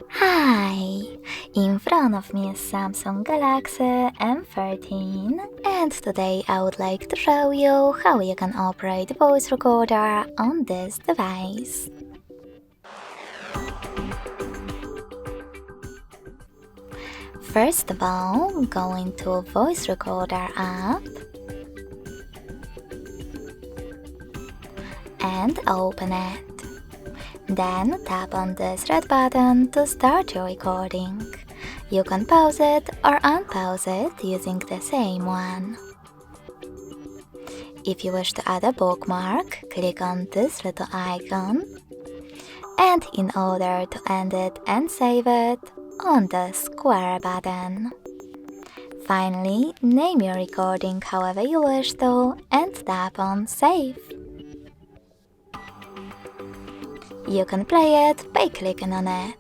Hi! In front of me is Samsung Galaxy M14, and today I would like to show you how you can operate the voice recorder on this device. First of all, go into Voice Recorder app and open it. Then tap on this red button to start your recording. You can pause it or unpause it using the same one. If you wish to add a bookmark, click on this little icon. And in order to end it and save it, on the square button. Finally, name your recording however you wish to and tap on Save. You can play it by clicking on it.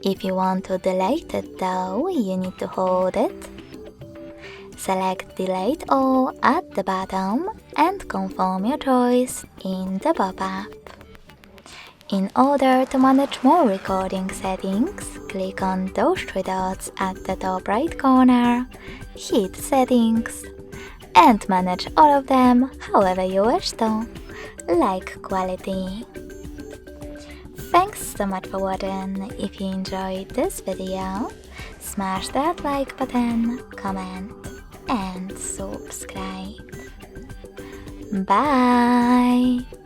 If you want to delete it though, you need to hold it. Select Delete All at the bottom and confirm your choice in the pop-up. In order to manage more recording settings, click on those three dots at the top right corner, hit Settings, and manage all of them however you wish to, like quality. Thanks so much for watching. If you enjoyed this video, smash that like button, comment, and subscribe. Bye!